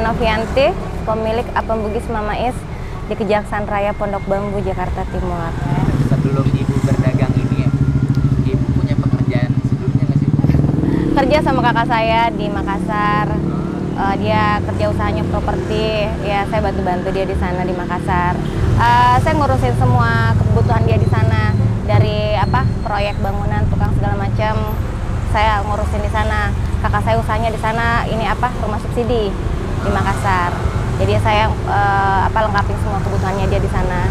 Novianti, pemilik Apem Bugis Mama Is di Kejaksaan Raya Pondok Bambu, Jakarta Timur. Sebelum Ibu berdagang ini, Ibu punya pekerjaan sebelumnya nggak sih? Kerja sama kakak saya di Makassar. Dia kerja usahanya properti. Ya, saya bantu-bantu dia di sana di Makassar. Saya ngurusin semua kebutuhan dia di sana, dari proyek bangunan, tukang segala macam. Saya ngurusin di sana. Kakak saya usahanya di sana rumah subsidi di Makassar. Jadi saya lengkapin semua kebutuhannya dia di sana.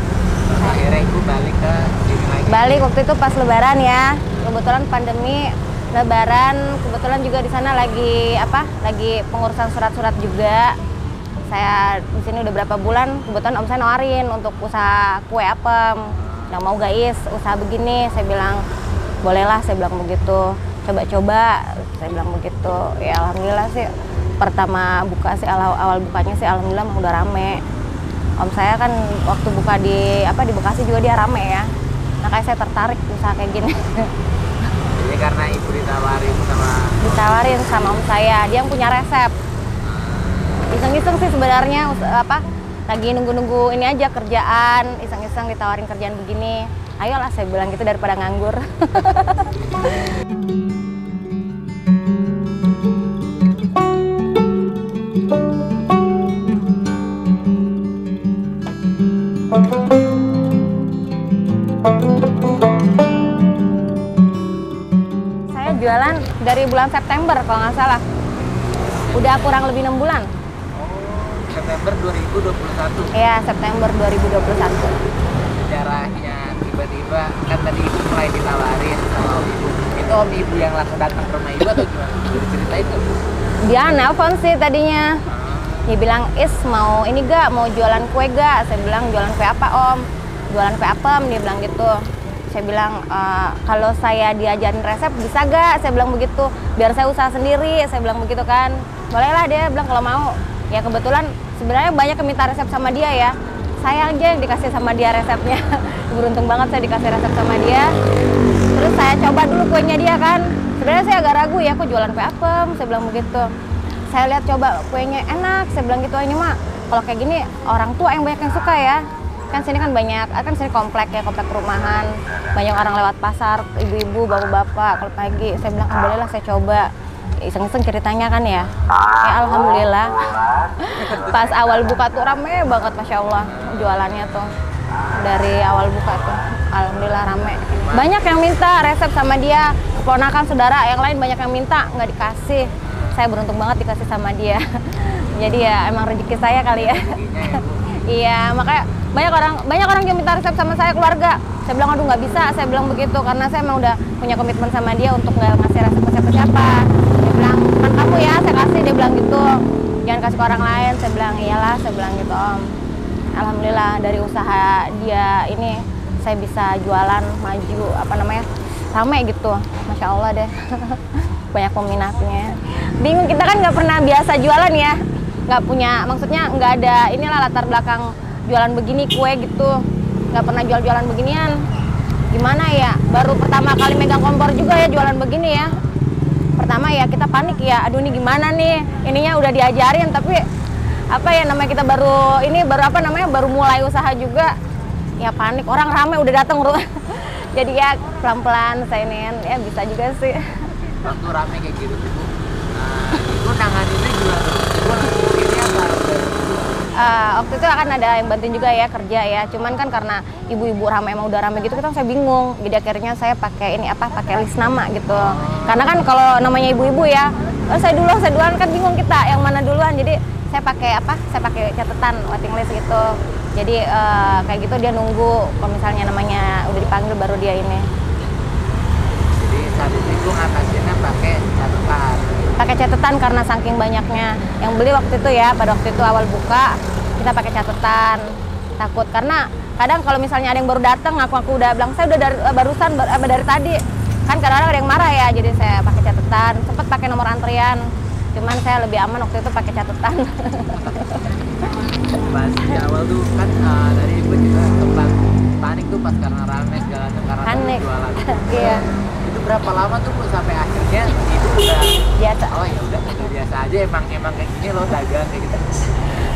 Akhirnya Ibu balik ke sini lagi? Balik waktu itu pas Lebaran ya. Kebetulan pandemi Lebaran, kebetulan juga di sana lagi pengurusan surat-surat juga. Saya di sini udah berapa bulan, kebetulan om saya nawarin untuk usaha kue apem. Nggak mau guys, usaha begini. Saya bilang, bolehlah, saya bilang begitu. Coba-coba, saya bilang begitu. Ya alhamdulillah sih. Pertama buka sih, awal bukanya sih alhamdulillah udah rame. Om saya kan waktu buka di Bekasi juga dia rame ya. Makanya saya tertarik usaha kayak gini. Jadi karena Ibu ditawarin sama om saya, dia yang punya resep. Iseng-iseng sih sebenarnya lagi nunggu-nunggu ini aja kerjaan, iseng-iseng ditawarin kerjaan begini. Ayolah saya bilang gitu daripada nganggur. Saya jualan dari bulan September kalau nggak salah. Udah kurang lebih 6 bulan. September 2021? Iya, September 2021. Sejarahnya tiba-tiba, kan tadi Ibu mulai ditawarin sama Om Ibu. Itu Om Ibu yang langsung datang ke rumah Ibu atau gimana? Jadi ceritain tuh. Dia nelpon sih tadinya. Dia bilang, Is mau ini gak? Mau jualan kue gak? Saya bilang, jualan kue apa om? Jualan kue apem, dia bilang gitu. Saya bilang, kalau saya diajarin resep bisa gak? Saya bilang begitu. Biar saya usaha sendiri, saya bilang begitu kan. Bolehlah, dia bilang kalau mau. Ya kebetulan sebenarnya banyak yang minta resep sama dia ya. Saya aja yang dikasih sama dia resepnya. Beruntung banget saya dikasih resep sama dia. Terus saya coba dulu kuenya dia kan. Sebenarnya saya agak ragu ya, kok jualan kue apem? Saya bilang begitu. Saya lihat coba kuenya enak, saya bilang gitu, ini mah kalau kayak gini orang tua yang banyak yang suka ya. Kan sini kan banyak, kan sini komplek ya, komplek perumahan. Banyak orang lewat pasar, ibu-ibu, bapak-bapak, kalau pagi. Saya bilang, bolehlah saya coba. Iseng-iseng ceritanya kan ya. Ya alhamdulillah. Pas awal buka tuh rame banget, Masya Allah. Jualannya tuh. Dari awal buka tuh, alhamdulillah rame. Banyak yang minta resep sama dia. Keponakan, saudara, yang lain banyak yang minta, nggak dikasih. Saya beruntung banget dikasih sama dia. Jadi ya emang rezeki saya kali ya. Iya, makanya banyak orang yang minta resep sama saya, keluarga. Saya bilang aduh nggak bisa, saya bilang begitu karena saya emang udah punya komitmen sama dia untuk nggak ngasih resep ke siapa-siapa. Dia bilang, kan kamu ya, saya kasih, dia bilang gitu. Jangan kasih ke orang lain, saya bilang iyalah, saya bilang gitu om. Alhamdulillah dari usaha dia ini saya bisa jualan, maju, rame gitu. Masya Allah deh. Banyak peminatnya. Bingung, kita kan nggak pernah biasa jualan ya, nggak punya, maksudnya nggak ada inilah latar belakang jualan begini kue gitu, nggak pernah jualan beginian. Gimana ya, baru pertama kali megang kompor juga ya jualan begini ya. Pertama ya kita panik ya, aduh ini gimana nih, ininya udah diajarin tapi kita baru mulai usaha juga ya, panik, orang ramai udah datang. Jadi ya pelan-pelan saya iniin ya bisa juga sih. Waktu rame kayak gitu tuh, Ibu nanganinnya gimana? Ibu ini apa? Waktu itu akan ada yang bantuin juga ya kerja ya. Cuman kan karena ibu-ibu emang udah rame gitu, kita saya bingung. Jadi akhirnya saya pakai pakai list nama gitu. Karena kan kalau namanya ibu-ibu ya, saya duluan kan bingung kita yang mana duluan. Jadi saya pakai catatan waiting list gitu. Jadi kayak gitu dia nunggu kalau misalnya namanya udah dipanggil baru dia ini. Saat itu Ibu ngatasinnya pakai catatan. Pakai catatan karena saking banyaknya yang beli waktu itu ya, pada waktu itu awal buka kita pakai catatan. Takut karena kadang kalau misalnya ada yang baru datang, aku udah bilang saya udah barusan dari tadi. Kan kadang-kadang ada yang marah ya, jadi saya pakai catatan. Sempet pakai nomor antrian, cuman saya lebih aman waktu itu pakai catatan. Pas di awal tuh kan dari ibu juga sempat panik tuh pas karena rame segala macam karena Panik. jualan. Iya. Itu berapa lama tuh Bu sampai akhirnya ibu udah Biasa. oh ya udah biasa aja emang kayak gini loh dagang kayak gitu.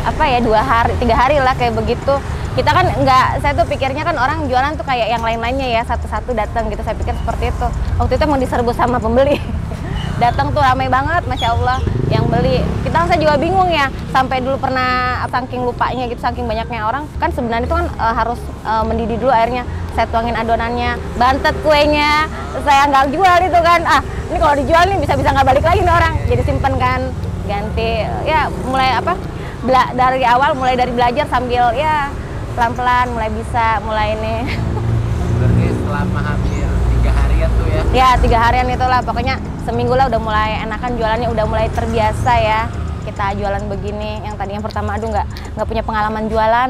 Apa ya, 2 hari, 3 hari lah kayak begitu. Kita kan nggak, saya tuh pikirnya kan orang jualan tuh kayak yang lain-lainnya ya, satu-satu datang gitu. Saya pikir seperti itu. Waktu itu mau diserbu sama pembeli. Datang tuh ramai banget, Masya Allah, yang beli. Saya juga bingung ya, sampai dulu pernah saking lupanya gitu, saking banyaknya orang. Kan sebenarnya itu kan harus mendidih dulu airnya. Saya tuangin adonannya, bantet kuenya, saya nggak jual itu kan. Ini kalau dijual nih bisa-bisa nggak balik lagi nih orang. Jadi simpen kan, ganti. Ya mulai dari awal, mulai dari belajar sambil ya pelan-pelan mulai bisa, mulai ini. Berarti selama hampir 3 harian tuh ya? Ya 3 harian itulah, pokoknya seminggu lah udah mulai enakan jualannya, udah mulai terbiasa ya kita jualan begini. Yang tadi yang pertama aduh nggak punya pengalaman jualan.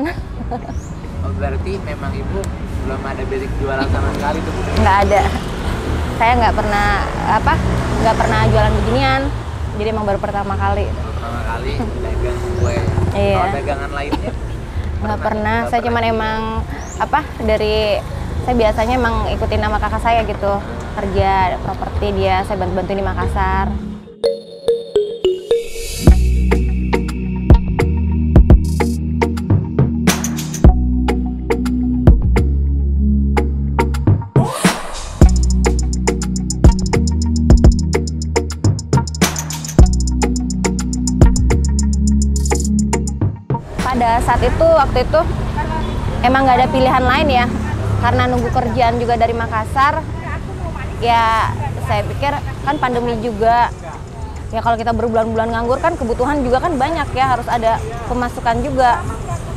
Oh berarti memang ibu belum ada basic jualan sama sekali tuh? Nggak ada. Saya nggak pernah jualan beginian. Jadi emang baru pertama kali. Pertama kali dagang kue. Iya. Kalau dagangan lainnya? Nggak pernah. Saya cuman emang saya biasanya emang ikutin nama kakak saya gitu, kerja properti dia, saya bantu-bantu di Makassar. Pada saat itu, waktu itu emang nggak ada pilihan lain ya, karena nunggu kerjaan juga dari Makassar. Ya saya pikir kan pandemi juga, ya kalau kita berbulan-bulan nganggur kan kebutuhan juga kan banyak ya, harus ada pemasukan juga.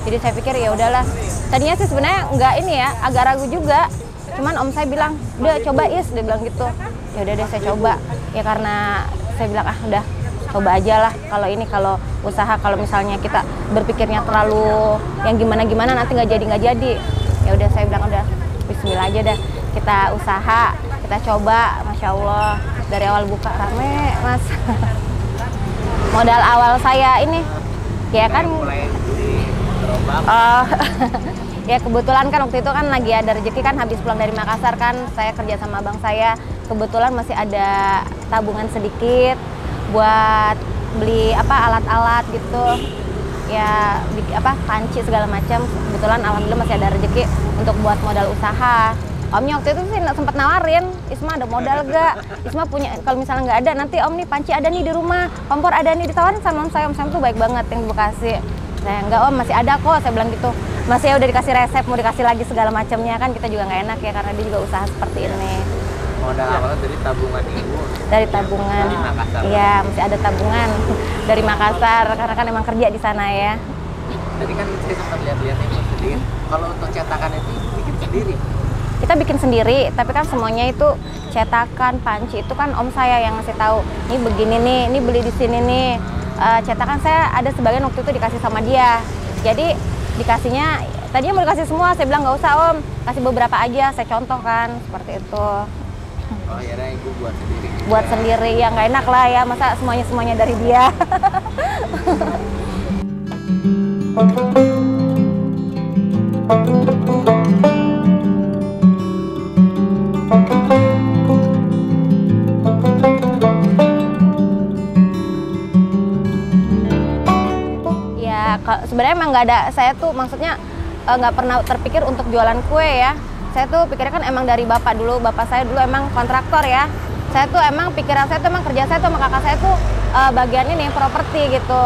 Jadi saya pikir ya udahlah. Tadinya sih sebenarnya nggak ini ya, agak ragu juga. Cuman om saya bilang, udah coba Is, dia bilang gitu. Ya udah deh saya coba. Ya karena saya bilang udah coba aja lah. Kalau usaha, kalau misalnya kita berpikirnya terlalu yang gimana-gimana nanti nggak jadi. Ya udah saya bilang udah Bismillah aja dah, kita usaha, kita coba. Masya Allah dari awal buka rame Mas. Modal awal saya ini ya kan mulai beli gerobak. Ya kebetulan kan waktu itu kan lagi ada rezeki kan, habis pulang dari Makassar kan saya kerja sama abang saya, kebetulan masih ada tabungan sedikit buat beli alat-alat gitu ya, panci segala macam. Kebetulan alhamdulillah masih ada rezeki untuk buat modal usaha. Omnya waktu itu sih sempat nawarin, Isma ada modal gak? Isma punya, kalau misalnya nggak ada nanti om nih panci ada nih di rumah, kompor ada nih, ditawarin sama om saya tuh baik banget yang Bekasi. Saya enggak om, masih ada kok, saya bilang gitu. Masih ya udah dikasih resep, mau dikasih lagi segala macamnya kan, kita juga nggak enak ya karena dia juga usaha seperti ini. Modal awalnya dari tabungan ibu? Dari tabungan. Dari Makassar? Iya, masih ada tabungan dari Makassar karena kan emang kerja di sana ya. Tadi kan saya sempat lihat-lihat ibu sendiri. Kalau untuk cetakan itu ibu bikin sendiri? Kita bikin sendiri, tapi kan semuanya itu cetakan, panci itu kan om saya yang ngasih tahu. Ini begini nih, ini beli di sini nih. Cetakan saya ada sebagian waktu itu dikasih sama dia. Jadi dikasihnya, tadinya mau dikasih semua, saya bilang nggak usah om, kasih beberapa aja, saya contohkan seperti itu. Oh ya ibu buat sendiri? Buat sendiri, ya nggak enak lah ya, masa semuanya dari dia. Ya sebenarnya emang nggak ada, saya tuh maksudnya nggak pernah terpikir untuk jualan kue ya. Saya tuh pikirnya kan emang dari bapak dulu, bapak saya dulu emang kontraktor ya. Saya tuh emang pikiran saya tuh emang kerja saya tuh sama kakak saya tuh bagian ini properti gitu.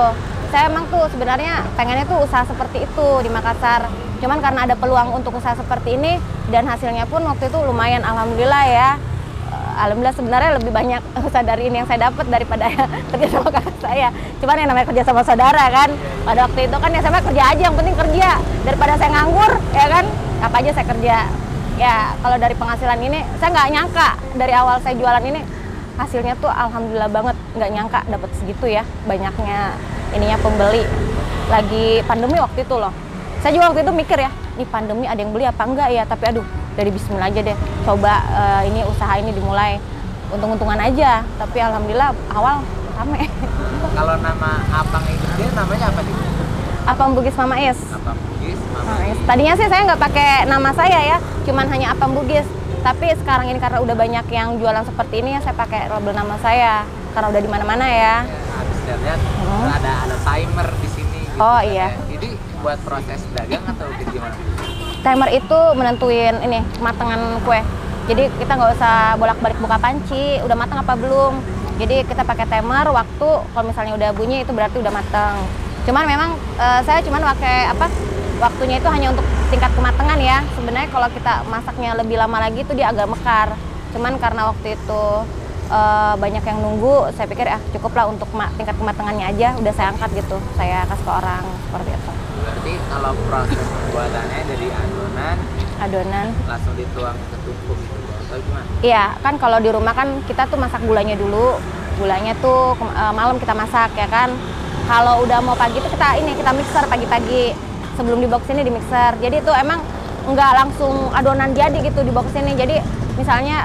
Saya emang tuh sebenarnya pengennya tuh usaha seperti itu di Makassar. Cuman karena ada peluang untuk usaha seperti ini dan hasilnya pun waktu itu lumayan, alhamdulillah ya. Alhamdulillah sebenarnya lebih banyak usaha dari ini yang saya dapat daripada kerja sama kakak saya. Cuman yang namanya kerja sama saudara kan, pada waktu itu kan ya saya kerja aja, yang penting kerja. Daripada saya nganggur ya kan, apa aja saya kerja. Ya kalau dari penghasilan ini saya nggak nyangka dari awal saya jualan ini hasilnya tuh alhamdulillah banget, nggak nyangka dapat segitu ya banyaknya ininya pembeli. Lagi pandemi waktu itu loh, saya juga waktu itu mikir ya, nih pandemi ada yang beli apa enggak ya, tapi aduh dari Bismillah aja deh, coba ini usaha ini dimulai, untung-untungan aja, tapi alhamdulillah awal rame. Kalau nama Apang itu dia namanya apa nih? Apam Bugis Mama Is. Apang Bugis, Mama Is. Tadinya sih saya nggak pakai nama saya ya, cuman hanya Apam Bugis. Tapi sekarang ini karena udah banyak yang jualan seperti ini ya saya pakai label nama saya karena udah di mana-mana ya. Habis lihat ada timer di sini. Gitu oh kan, iya. Ya. Jadi buat proses dagang atau gimana? Timer itu menentuin ini kematangan kue. Jadi kita nggak usah bolak-balik buka panci, udah matang apa belum. Jadi kita pakai timer waktu, kalau misalnya udah bunyi itu berarti udah matang. Cuman memang saya cuman pakai waktunya itu hanya untuk tingkat kematangan ya. Sebenarnya kalau kita masaknya lebih lama lagi itu dia agak mekar. Cuman karena waktu itu banyak yang nunggu, saya pikir cukuplah untuk tingkat kematangannya aja. Udah saya angkat gitu, saya kasih ke orang seperti itu. Berarti kalau proses pembuatannya dari adonan langsung dituang ke tumpuk gitu atau gimana? Iya, kan kalau di rumah kan kita tuh masak gulanya dulu. Gulanya tuh malam kita masak ya kan. Kalau udah mau pagi tuh kita mixer pagi-pagi. Sebelum dibawa ke sini di mixer. Jadi itu emang nggak langsung adonan jadi gitu dibawa ke sini. Jadi misalnya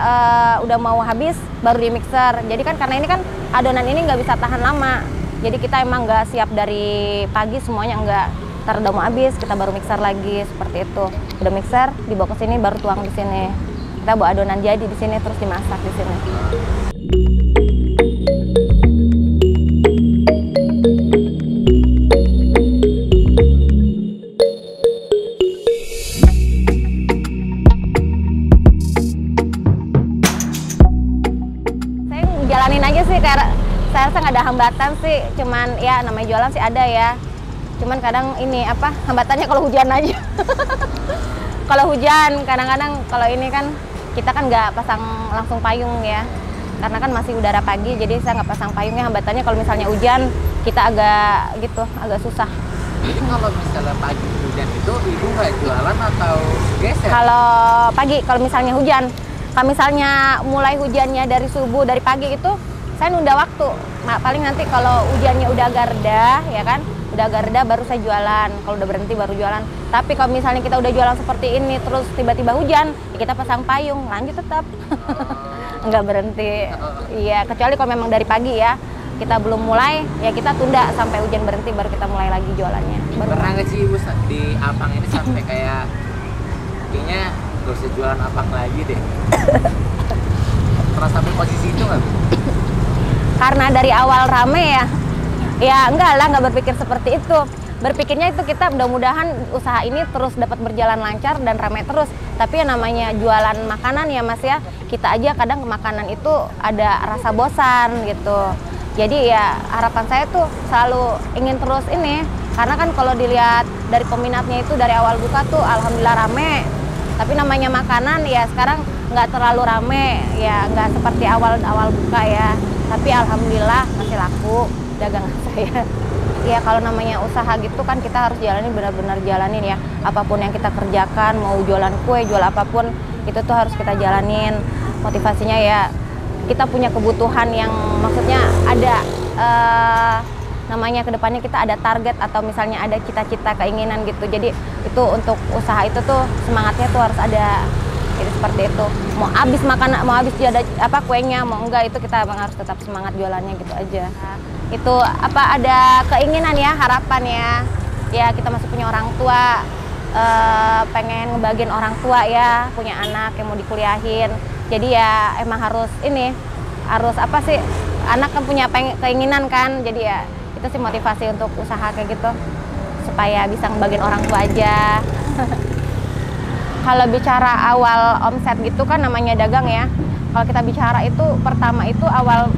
udah mau habis baru di mixer. Jadi kan karena ini kan adonan ini nggak bisa tahan lama. Jadi kita emang nggak siap dari pagi semuanya nggak. Ntar udah mau habis kita baru mixer lagi seperti itu. Udah mixer dibawa ke sini baru tuang di sini. Kita bawa adonan jadi di sini terus dimasak di sini. Jalanin aja sih, karena saya rasa nggak ada hambatan sih, cuman ya namanya jualan sih ada ya, cuman kadang ini hambatannya kalau hujan aja. Kalau hujan kadang-kadang kalau ini kan kita kan nggak pasang langsung payung ya, karena kan masih udara pagi jadi saya nggak pasang payungnya. Hambatannya kalau misalnya hujan kita agak susah. Jadi kalau misalnya pagi hujan itu ibu nggak jualan atau geser? Kalau pagi, kalau misalnya hujan, kalau misalnya mulai hujannya dari subuh, dari pagi itu saya nunda waktu. Paling nanti kalau hujannya udah agak reda, ya kan, udah agak reda baru saya jualan. Kalau udah berhenti baru jualan. Tapi kalau misalnya kita udah jualan seperti ini terus tiba-tiba hujan, ya kita pasang payung, lanjut tetap. Nggak berhenti. Iya, kecuali kalau memang dari pagi ya. Kita belum mulai, ya kita tunda sampai hujan berhenti baru kita mulai lagi jualannya. Pernah nggak sih ibu di Apang ini sampai kayak kayaknya gak usah jualan Apang lagi deh? Pernah sampai posisi itu nggak? Karena dari awal rame ya enggak lah, nggak berpikir seperti itu. Berpikirnya itu kita mudah-mudahan usaha ini terus dapat berjalan lancar dan ramai terus. Tapi yang namanya jualan makanan ya Mas ya, kita aja kadang makanan itu ada rasa bosan gitu. Jadi ya harapan saya tuh selalu ingin terus ini, karena kan kalau dilihat dari peminatnya itu dari awal buka tuh alhamdulillah rame. Tapi namanya makanan ya sekarang nggak terlalu rame, ya nggak seperti awal buka ya. Tapi alhamdulillah masih laku dagangan saya. Ya kalau namanya usaha gitu kan kita harus jalanin, benar-benar jalanin ya. Apapun yang kita kerjakan, mau jualan kue, jual apapun, itu tuh harus kita jalanin. Motivasinya ya kita punya kebutuhan yang maksudnya ada namanya kedepannya kita ada target atau misalnya ada cita-cita keinginan gitu. Jadi itu untuk usaha itu tuh semangatnya tuh harus ada. Jadi seperti itu. Mau habis makanan, mau habis kuenya, mau enggak itu kita emang harus tetap semangat jualannya gitu aja. Itu ada keinginan ya, harapan ya. Ya kita masih punya orang tua, pengen ngebagiin orang tua ya, punya anak yang mau dikuliahin. Jadi ya emang harus anak kan punya keinginan kan, jadi ya itu sih motivasi untuk usaha kayak gitu supaya bisa ngebagiin orang tua aja. Kalau bicara awal omset gitu kan namanya dagang ya, kalau kita bicara itu pertama itu awal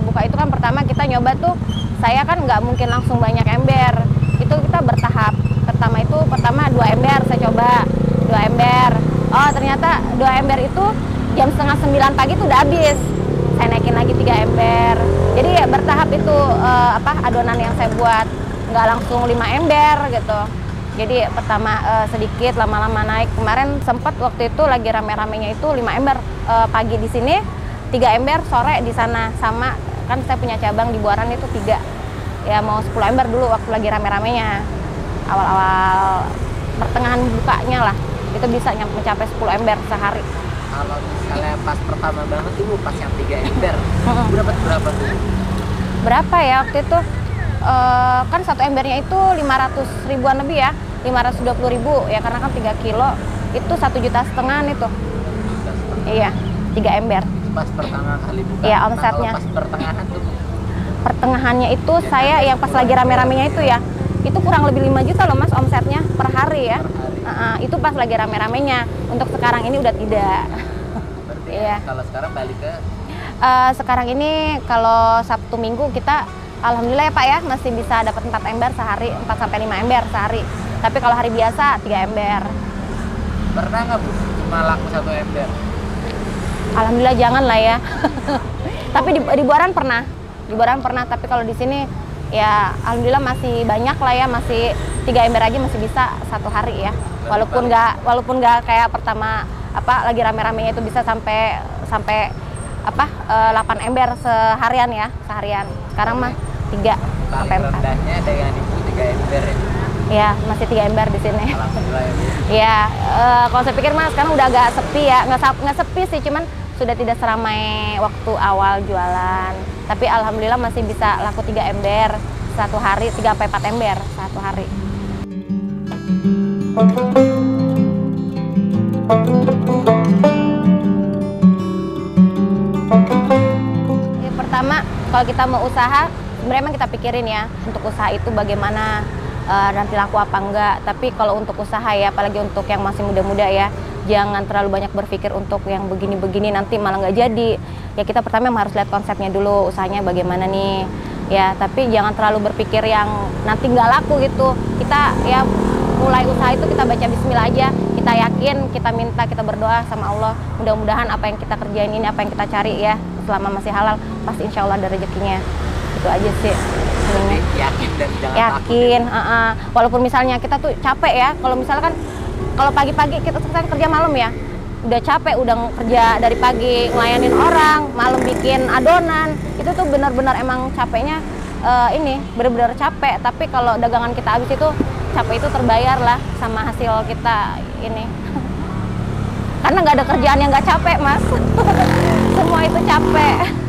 buka itu kan pertama kita nyoba tuh, saya kan nggak mungkin langsung banyak ember, itu kita bertahap. Pertama 2 ember saya coba, 2 ember. Oh ternyata 2 ember itu jam setengah 9 pagi itu udah habis. Saya naikin lagi 3 ember. Jadi ya bertahap itu adonan yang saya buat, nggak langsung 5 ember gitu. Jadi pertama sedikit, lama-lama naik. Kemarin sempat waktu itu lagi rame-ramenya itu 5 ember pagi di sini, 3 ember sore di sana. Sama kan saya punya cabang di Buaran itu 3. Ya mau 10 ember dulu waktu lagi rame-ramenya. Awal-awal pertengahan bukanya lah. itu bisa mencapai 10 ember sehari. Kalau misalnya pas pertama banget ibu pas yang 3 ember, ibu dapat berapa tuh? Berapa ya waktu itu? Kan satu embernya itu 500 ribuan lebih ya, 520 ribu ya, karena kan 3 kilo itu 1,5 juta itu. Iya, 3 ember. Pas pertama kali buka. Iya, Nah, omsetnya. kalau pas pertengahan tuh Bu? Pertengahannya itu saya yang pas lagi rame-ramenya itu ya, itu kurang lebih 5 juta loh Mas omsetnya per hari ya. Per hari. Itu pas lagi rame-ramenya. Untuk sekarang ini udah tidak. Berarti Iya. kalau sekarang balik ke Sekarang ini kalau Sabtu Minggu kita alhamdulillah ya Pak ya masih bisa dapat 4 ember sehari, 4 sampai 5 ember sehari. Tapi kalau hari biasa 3 ember. pernah nggak Bu cuma laku 1 ember? Alhamdulillah jangan lah ya. Tapi di Buaran pernah. Di Buaran pernah, tapi kalau di sini ya alhamdulillah masih banyak lah ya, masih 3 ember aja masih bisa satu hari ya. Walaupun nggak kayak pertama lagi rame-ramenya itu bisa sampai 8 ember seharian ya, seharian. Sekarang mah 3 sampai 4. Rendahnya ada yang di 3 ember ya. Ya, masih 3 ember di sini. Alhamdulillah ya Bu. Ya, kalau saya pikir mah sekarang udah agak sepi ya, nggak sepi sih, cuman sudah tidak seramai waktu awal jualan. Tapi alhamdulillah masih bisa laku 3 ember satu hari, 3 sampai 4 ember satu hari. Ya, pertama, kalau kita mau usaha, sebenarnya emang kita pikirin ya, untuk usaha itu bagaimana nanti laku apa enggak. Tapi kalau untuk usaha ya, apalagi untuk yang masih muda-muda ya, jangan terlalu banyak berpikir untuk yang begini-begini nanti malah nggak jadi. Ya kita pertama harus lihat konsepnya dulu, usahanya bagaimana nih. Ya, tapi jangan terlalu berpikir yang nanti nggak laku gitu. Kita ya mulai usaha itu kita baca bismillah aja. Kita yakin, kita minta, kita berdoa sama Allah. Mudah-mudahan apa yang kita kerjain ini, apa yang kita cari ya, selama masih halal, pasti insya Allah ada rezekinya. Itu aja sih. Jadi yakin dan jangan Yakin, takut. walaupun misalnya kita tuh capek ya, kalau misalkan kalau pagi-pagi kita selesai kerja malam ya, udah capek, udah kerja dari pagi ngelayanin orang, malam bikin adonan, itu tuh benar-benar emang capeknya ini benar-benar capek. Tapi kalau dagangan kita habis itu capek itu terbayar lah sama hasil kita ini. Karena nggak ada kerjaan yang nggak capek Mas. Semua itu capek.